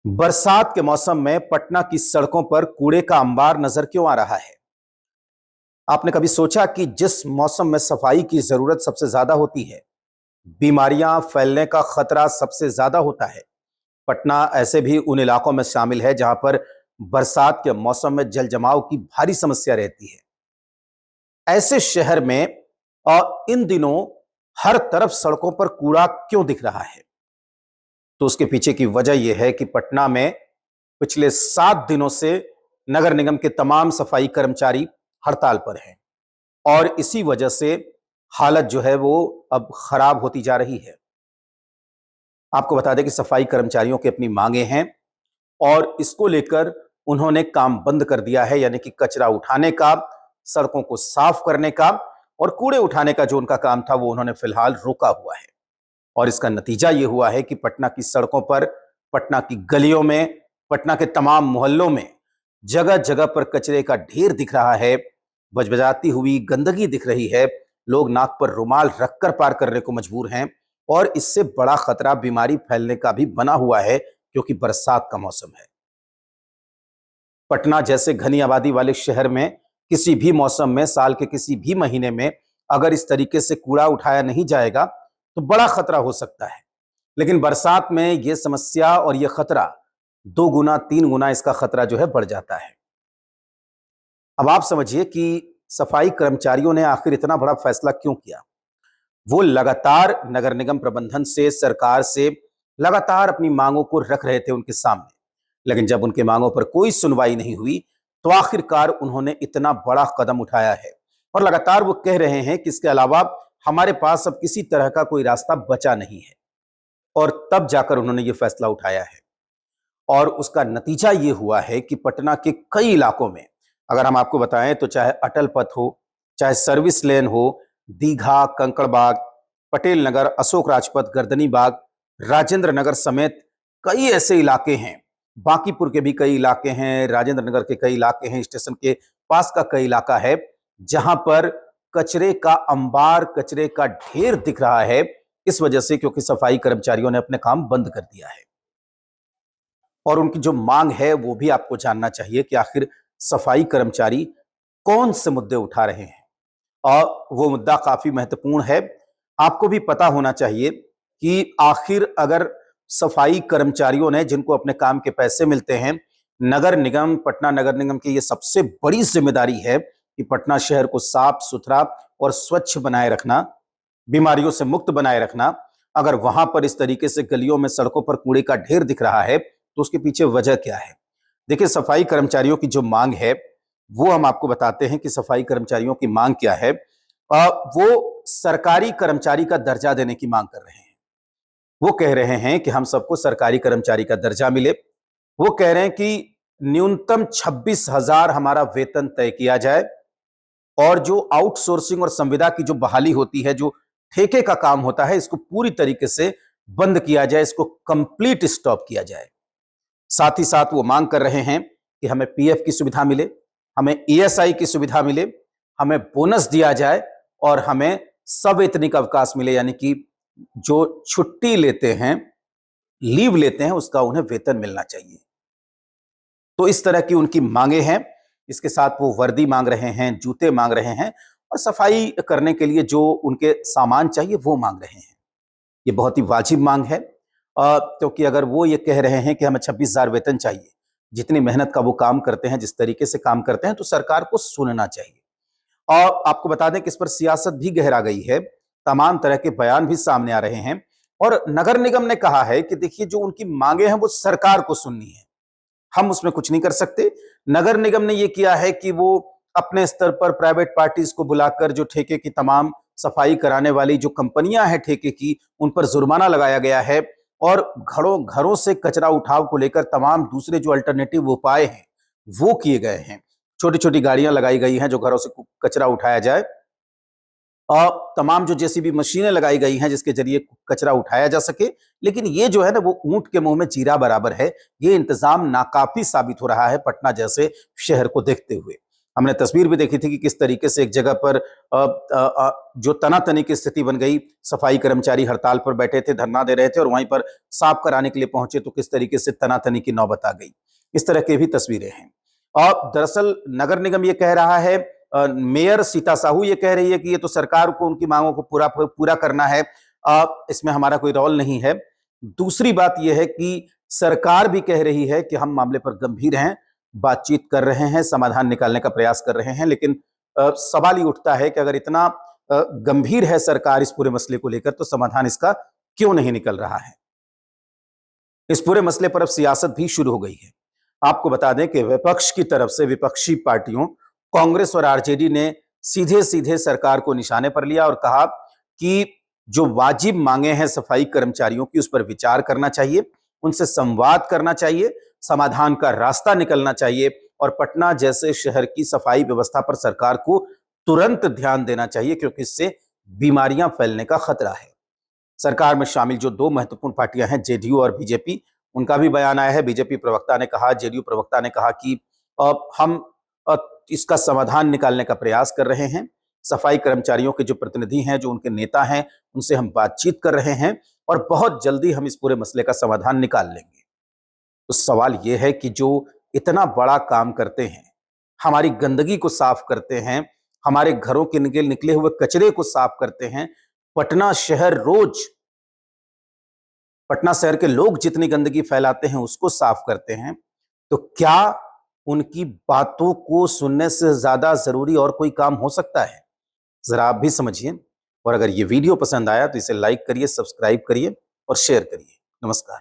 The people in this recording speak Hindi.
बरसात के मौसम में पटना की सड़कों पर कूड़े का अंबार नजर क्यों आ रहा है? आपने कभी सोचा कि जिस मौसम में सफाई की जरूरत सबसे ज्यादा होती है, बीमारियां फैलने का खतरा सबसे ज्यादा होता है, पटना ऐसे भी उन इलाकों में शामिल है जहां पर बरसात के मौसम में जल जमाव की भारी समस्या रहती है। ऐसे शहर में इन दिनों हर तरफ सड़कों पर कूड़ा क्यों दिख रहा है? तो उसके पीछे की वजह यह है कि पटना में पिछले 7 दिनों से नगर निगम के तमाम सफाई कर्मचारी हड़ताल पर हैं और इसी वजह से हालत जो है वो अब खराब होती जा रही है। आपको बता दें कि सफाई कर्मचारियों की अपनी मांगे हैं और इसको लेकर उन्होंने काम बंद कर दिया है, यानी कि कचरा उठाने का, सड़कों को साफ करने का और कूड़े उठाने का जो उनका काम था वो उन्होंने फिलहाल रोका हुआ है। और इसका नतीजा ये हुआ है कि पटना की सड़कों पर, पटना की गलियों में, पटना के तमाम मोहल्लों में जगह जगह पर कचरे का ढेर दिख रहा है, बजबजाती हुई गंदगी दिख रही है, लोग नाक पर रुमाल रखकर पार करने को मजबूर हैं और इससे बड़ा खतरा बीमारी फैलने का भी बना हुआ है क्योंकि बरसात का मौसम है। पटना जैसे घनी आबादी वाले शहर में किसी भी मौसम में, साल के किसी भी महीने में अगर इस तरीके से कूड़ा उठाया नहीं जाएगा तो बड़ा खतरा हो सकता है। लेकिन बरसात में यह समस्या और यह खतरा 2 गुना 3 गुना इसका खतरा जो है बढ़ जाता है। अब आप समझिए कि सफाई कर्मचारियों ने आखिर इतना बड़ा फैसला क्यों किया। वो लगातार नगर निगम प्रबंधन से, सरकार से लगातार अपनी मांगों को रख रहे थे उनके सामने, लेकिन जब उनके मांगों पर कोई सुनवाई नहीं हुई तो आखिरकार उन्होंने इतना बड़ा कदम उठाया है और लगातार वो कह रहे हैं कि इसके अलावा हमारे पास अब किसी तरह का कोई रास्ता बचा नहीं है। और तब जाकर उन्होंने ये फैसला उठाया है और उसका नतीजा ये हुआ है कि पटना के कई इलाकों में, अगर हम आपको बताएं तो चाहे अटल पथ हो, चाहे सर्विस लेन हो, दीघा, कंकड़बाग, पटेल नगर, अशोक राजपथ, गर्दनी बाग, राजेंद्र नगर समेत कई ऐसे इलाके हैं, बांकीपुर के भी कई इलाके हैं, राजेंद्र नगर के कई इलाके हैं, स्टेशन के पास का कई इलाका है जहां पर कचरे का अंबार, कचरे का ढेर दिख रहा है। इस वजह से क्योंकि सफाई कर्मचारियों ने अपने काम बंद कर दिया है और उनकी जो मांग है वो भी आपको जानना चाहिए कि आखिर सफाई कर्मचारी कौन से मुद्दे उठा रहे हैं और वो मुद्दा काफी महत्वपूर्ण है। आपको भी पता होना चाहिए कि आखिर अगर सफाई कर्मचारियों ने, जिनको अपने काम के पैसे मिलते हैं, नगर निगम, पटना नगर निगम की ये सबसे बड़ी जिम्मेदारी है कि पटना शहर को साफ सुथरा और स्वच्छ बनाए रखना, बीमारियों से मुक्त बनाए रखना। अगर वहां पर इस तरीके से गलियों में, सड़कों पर कूड़े का ढेर दिख रहा है तो उसके पीछे वजह क्या है? देखिए, सफाई कर्मचारियों की जो मांग है वो हम आपको बताते हैं कि सफाई कर्मचारियों की मांग क्या है। वो सरकारी कर्मचारी का दर्जा देने की मांग कर रहे हैं। वो कह रहे हैं कि हम सबको सरकारी कर्मचारी का दर्जा मिले। वो कह रहे हैं कि न्यूनतम 26,000 हमारा वेतन तय किया जाए और जो आउटसोर्सिंग और संविदा की जो बहाली होती है, जो ठेके का काम होता है, इसको पूरी तरीके से बंद किया जाए, इसको कंप्लीट स्टॉप किया जाए। साथ ही साथ वो मांग कर रहे हैं कि हमें पीएफ की सुविधा मिले, हमें ईएसआई की सुविधा मिले, हमें बोनस दिया जाए और हमें सवैतनिक अवकाश मिले, यानी कि जो छुट्टी लेते हैं, लीव लेते हैं, उसका उन्हें वेतन मिलना चाहिए। तो इस तरह की उनकी मांगे हैं। इसके साथ वो वर्दी मांग रहे हैं, जूते मांग रहे हैं और सफाई करने के लिए जो उनके सामान चाहिए वो मांग रहे हैं। ये बहुत ही वाजिब मांग है क्योंकि अगर वो ये कह रहे हैं कि हमें 26,000 वेतन चाहिए, जितनी मेहनत का वो काम करते हैं, जिस तरीके से काम करते हैं, तो सरकार को सुनना चाहिए। और आपको बता दें कि इस पर सियासत भी गहरा गई है, तमाम तरह के बयान भी सामने आ रहे हैं और नगर निगम ने कहा है कि देखिए, जो उनकी मांगे हैं वो सरकार को सुननी है, हम उसमें कुछ नहीं कर सकते। नगर निगम ने यह किया है कि वो अपने स्तर पर प्राइवेट पार्टीज को बुलाकर जो ठेके की तमाम सफाई कराने वाली जो कंपनियां हैं ठेके की, उन पर जुर्माना लगाया गया है और घरों घरों से कचरा उठाव को लेकर तमाम दूसरे जो अल्टरनेटिव उपाय हैं वो किए गए हैं। छोटी छोटी गाड़ियां लगाई गई हैं जो घरों से कचरा उठाया जाए और तमाम जो जेसीबी मशीनें लगाई गई हैं जिसके जरिए कचरा उठाया जा सके। लेकिन ये जो है ना, वो ऊंट के मुंह में जीरा बराबर है। ये इंतजाम नाकाफी साबित हो रहा है पटना जैसे शहर को देखते हुए। हमने तस्वीर भी देखी थी कि किस तरीके से एक जगह पर जो तनातनी की स्थिति बन गई, सफाई कर्मचारी हड़ताल पर बैठे थे, धरना दे रहे थे और वहीं पर साफ कराने के लिए पहुंचे तो किस तरीके से तनातनी की नौबत आ गई। इस तरह की भी तस्वीरें हैं। और दरअसल नगर निगम ये कह रहा है, मेयर सीता साहू ये कह रही है कि ये तो सरकार को उनकी मांगों को पूरा करना है, इसमें हमारा कोई रोल नहीं है। दूसरी बात यह है कि सरकार भी कह रही है कि हम मामले पर गंभीर हैं, बातचीत कर रहे हैं, समाधान निकालने का प्रयास कर रहे हैं। लेकिन सवाल ये उठता है कि अगर इतना गंभीर है सरकार इस पूरे मसले को लेकर, तो समाधान इसका क्यों नहीं निकल रहा है? इस पूरे मसले पर अब सियासत भी शुरू हो गई है। आपको बता दें कि विपक्ष की तरफ से विपक्षी पार्टियों कांग्रेस और आरजेडी ने सीधे सीधे सरकार को निशाने पर लिया और कहा कि जो वाजिब मांगे हैं सफाई कर्मचारियों की, उस पर विचार करना चाहिए, उनसे संवाद करना चाहिए, समाधान का रास्ता निकलना चाहिए और पटना जैसे शहर की सफाई व्यवस्था पर सरकार को तुरंत ध्यान देना चाहिए, क्योंकि इससे बीमारियां फैलने का खतरा है। सरकार में शामिल जो दो महत्वपूर्ण पार्टियां हैं, जेडीयू और बीजेपी, उनका भी बयान आया है। बीजेपी प्रवक्ता ने कहा, जेडीयू प्रवक्ता ने कहा कि हम इसका समाधान निकालने का प्रयास कर रहे हैं। सफाई कर्मचारियों के जो प्रतिनिधि हैं, जो उनके नेता हैं, उनसे हम बातचीत कर रहे हैं और बहुत जल्दी हम इस पूरे मसले का समाधान निकाल लेंगे। तो सवाल यह है कि जो इतना बड़ा काम करते हैं, हमारी गंदगी को साफ करते हैं, हमारे घरों के निकले हुए कचरे को साफ करते हैं, पटना शहर के लोग जितनी गंदगी फैलाते हैं उसको साफ करते हैं, तो क्या उनकी बातों को सुनने से ज्यादा जरूरी और कोई काम हो सकता है? जरा आप भी समझिए। और अगर ये वीडियो पसंद आया तो इसे लाइक करिए, सब्सक्राइब करिए और शेयर करिए। नमस्कार।